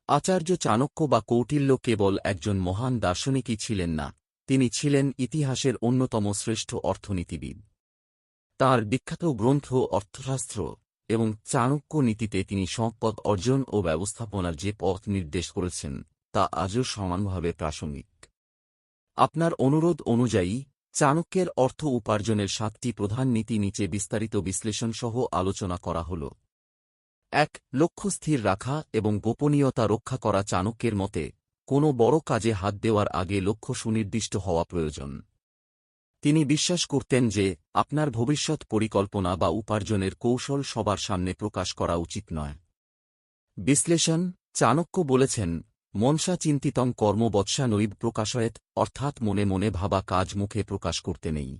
আচার্য চাণক্য বা কৌটিল্য কেবল একজন মহান দার্শনিকই ছিলেন না, তিনি ছিলেন ইতিহাসের অন্যতম শ্রেষ্ঠ অর্থনীতিবিদ। তাঁর বিখ্যাত গ্রন্থ অর্থশাস্ত্র এবং চাণক্য নীতিতে তিনি সম্পদ অর্জন ও ব্যবস্থাপনার যে পথ নির্দেশ করেছেন তা আজও সমানভাবে প্রাসঙ্গিক। আপনার অনুরোধ অনুযায়ী চাণক্যের অর্থ উপার্জনের 7টি প্রধান নীতি নিচে বিস্তারিত বিশ্লেষণ সহ আলোচনা করা হল। 1. লক্ষ্য স্থির রাখা এবং গোপনীয়তা রক্ষা করা। চাণক্যের মতে কোনো বড় কাজে হাত দেওয়ার আগে লক্ষ্য সুনির্দিষ্ট হওয়া প্রয়োজন। তিনি বিশ্বাস করতেন যে আপনার ভবিষ্যৎ পরিকল্পনা বা উপার্জনের কৌশল সবার সামনে প্রকাশ করা উচিত নয়। বিশ্লেষণ: চাণক্য বলেছেন, মনসা চিন্তিতং কর্ম বৎসা নৈব প্রকাশয়েত, অর্থাৎ মনে মনে ভাবা কাজ মুখে প্রকাশ করতে নেই।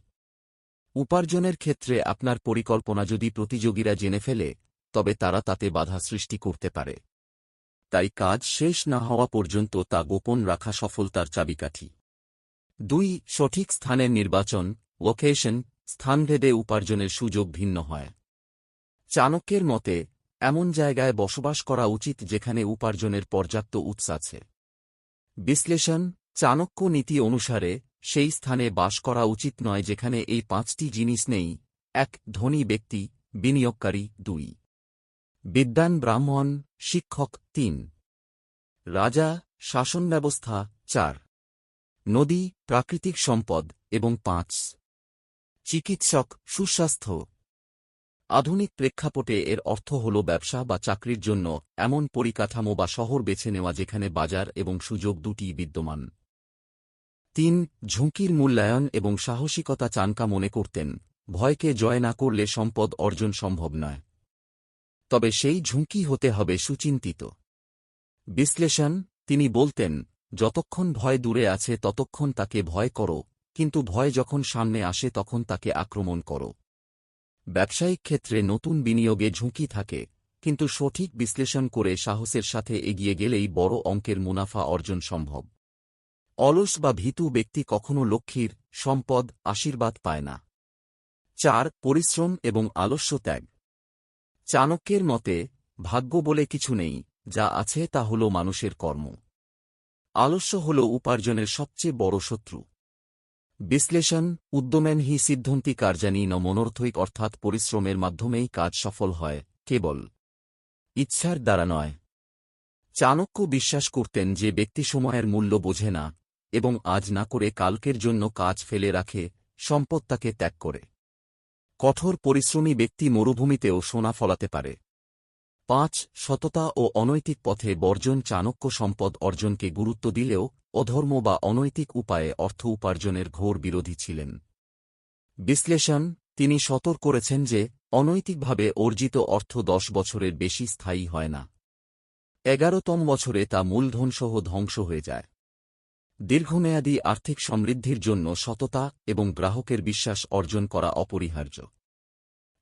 উপার্জনের ক্ষেত্রে আপনার পরিকল্পনা যদি প্রতিযোগীরা জেনে ফেলে তবে তারা তাতে বাধা সৃষ্টি করতে পারে। তাই কাজ শেষ না হওয়া পর্যন্ত তা গোপন রাখা সফলতার চাবিকাঠি। 2. সঠিক স্থানের নির্বাচন, লোকেশন। স্থানভেদে উপার্জনের সুযোগ ভিন্ন হয়। চাণক্যের মতে এমন জায়গায় বসবাস করা উচিত যেখানে উপার্জনের পর্যাপ্ত উৎস আছে। বিশ্লেষণ: চাণক্য নীতি অনুসারে সেই স্থানে বাস করা উচিত নয় যেখানে এই 5টি জিনিস নেই। 1. ধনী ব্যক্তি, বিনিয়োগকারী। 2. বিদ্বান ব্রাহ্মণ, শিক্ষক। 3. রাজা, শাসন ব্যবস্থা। 4. নদী, প্রাকৃতিক সম্পদ। এবং 5. চিকিৎসক, সুস্বাস্থ্য। আধুনিক প্রেক্ষাপটে এর অর্থ হল ব্যবসা বা চাকরির জন্য এমন পরিকাঠামো বা শহর বেছে নেওয়া যেখানে বাজার এবং সুযোগ দুটিই বিদ্যমান। 3. ঝুঁকির মূল্যায়ন এবং সাহসিকতা। চাণক্য মনে করতেন ভয়কে জয় না করলে সম্পদ অর্জন সম্ভব নয়, তবে সেই ঝুঁকি হতে হবে সুচিন্তিত। বিশ্লেষণ: তিনি বলতেন, যতক্ষণ ভয় দূরে আছে ততক্ষণ তাকে ভয় করো, কিন্তু ভয় যখন সামনে আসে তখন তাকে আক্রমণ করো। ব্যবসায়িক ক্ষেত্রে নতুন বিনিয়োগে ঝুঁকি থাকে, কিন্তু সঠিক বিশ্লেষণ করে সাহসের সাথে এগিয়ে গেলেই বড় অঙ্কের মুনাফা অর্জন সম্ভব। অলস বা ভীতু ব্যক্তি কখনো লক্ষ্মীর, সম্পদ, আশীর্বাদ পায় না। 4. পরিশ্রম এবং আলস্য ত্যাগ। চাণক্যের মতে ভাগ্য বলে কিছু নেই, যা আছে তা হল মানুষের কর্ম। আলস্য হল উপার্জনের সবচেয়ে বড় শত্রু। বিশ্লেষণ: উদ্যমেন হি সিদ্ধন্তি কার্যানি ন মনর্থৈক, অর্থাৎ পরিশ্রমের মাধ্যমেই কাজ সফল হয়, কেবল ইচ্ছার দ্বারা নয়। চাণক্য বিশ্বাস করতেন যে ব্যক্তি সময়ের মূল্য বোঝে না এবং আজ না করে কালকের জন্য কাজ ফেলে রাখে, সম্পদ তাকে ত্যাগ করে। কঠোর পরিশ্রমী ব্যক্তি মরুভূমিতেও সোনা ফলাতে পারে। 5. সততা ও অনৈতিক পথে বর্জন। চাণক্য সম্পদ অর্জনকে গুরুত্ব দিলেও অধর্ম বা অনৈতিক উপায়ে অর্থ উপার্জনের ঘোর বিরোধী ছিলেন। বিশ্লেষণ: তিনি সতর্ক করেছেন যে অনৈতিকভাবে অর্জিত অর্থ 10 বছরের বেশি স্থায়ী হয় না। 11তম বছরে তা মূলধনসহ ধ্বংস হয়ে যায়। দীর্ঘমেয়াদী আর্থিক সমৃদ্ধির জন্য সততা এবং গ্রাহকের বিশ্বাস অর্জন করা অপরিহার্য।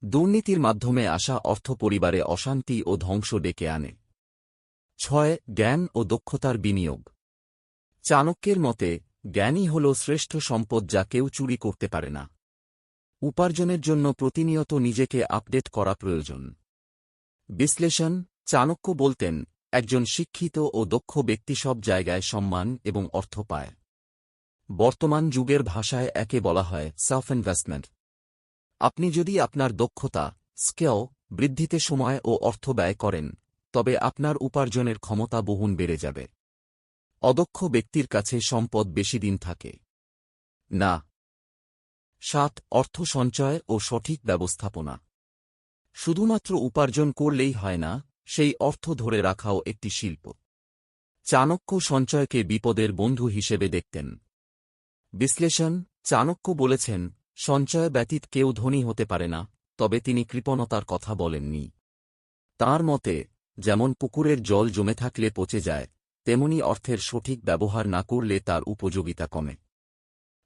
দুর্নীতির মাধ্যমে আসা অর্থ পরিবারে অশান্তি ও ধ্বংস ডেকে আনে। 6. জ্ঞান ও দক্ষতার বিনিয়োগ। চাণক্যের মতে জ্ঞানই হল শ্রেষ্ঠ সম্পদ যা কেউ চুরি করতে পারে না। উপার্জনের জন্য প্রতিনিয়ত নিজেকে আপডেট করা প্রয়োজন। বিশ্লেষণ: চাণক্য বলতেন, একজন শিক্ষিত ও দক্ষ ব্যক্তি সব জায়গায় সম্মান এবং অর্থ পায়। বর্তমান যুগের ভাষায় একে বলা হয় সেলফ ইনভেস্টমেন্ট। আপনি যদি আপনার দক্ষতা, স্কিল বৃদ্ধিতে সময় ও অর্থ ব্যয় করেন তবে আপনার উপার্জনের ক্ষমতা বহুগুণ বেড়ে যাবে। অদক্ষ ব্যক্তির কাছে সম্পদ বেশি দিন থাকে না। 7. অর্থ সঞ্চয় ও সঠিক ব্যবস্থাপনা। শুধুমাত্র উপার্জন করলেই হয় না, সেই অর্থ ধরে রাখাও একটি শিল্প। চাণক্য সঞ্চয়কে বিপদের বন্ধু হিসেবে দেখতেন। বিশ্লেষণ: চাণক্য বলেছেন, সঞ্চয় ব্যতীত কেউ ধনী হতে পারে না, তবে তিনি কৃপণতার কথা বলেননি। তাঁর মতে যেমন পুকুরের জল জমে থাকলে পচে যায়, তেমনি অর্থের সঠিক ব্যবহার না করলে তার উপযোগিতা কমে।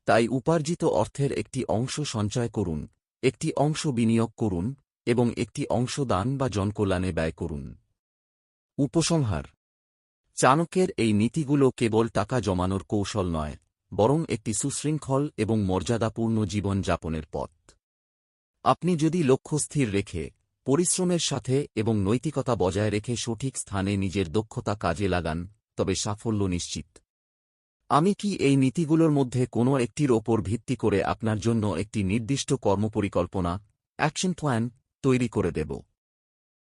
তাই উপার্জিত অর্থের একটি অংশ সঞ্চয় করুন, একটি অংশ বিনিয়োগ করুন এবং একটি অংশ দান বা জনকল্যাণে ব্যয় করুন। উপসংহার: চাণক্যের এই নীতিগুলো কেবল টাকা জমানোর কৌশল নয়, বরং একটি সুশৃঙ্খল এবং মর্যাদাপূর্ণ জীবন যাপনের পথ। আপনি যদি লক্ষ্য স্থির রেখে পরিশ্রমের সাথে এবং নৈতিকতা বজায় রেখে সঠিক স্থানে নিজের দক্ষতা কাজে লাগান, তবে সাফল্য নিশ্চিত। আমি কি এই নীতিগুলোর মধ্যে কোনো একটির ওপর ভিত্তি করে আপনার জন্য একটি নির্দিষ্ট কর্মপরিকল্পনা, অ্যাকশন প্ল্যান, তৈরি করে দেব?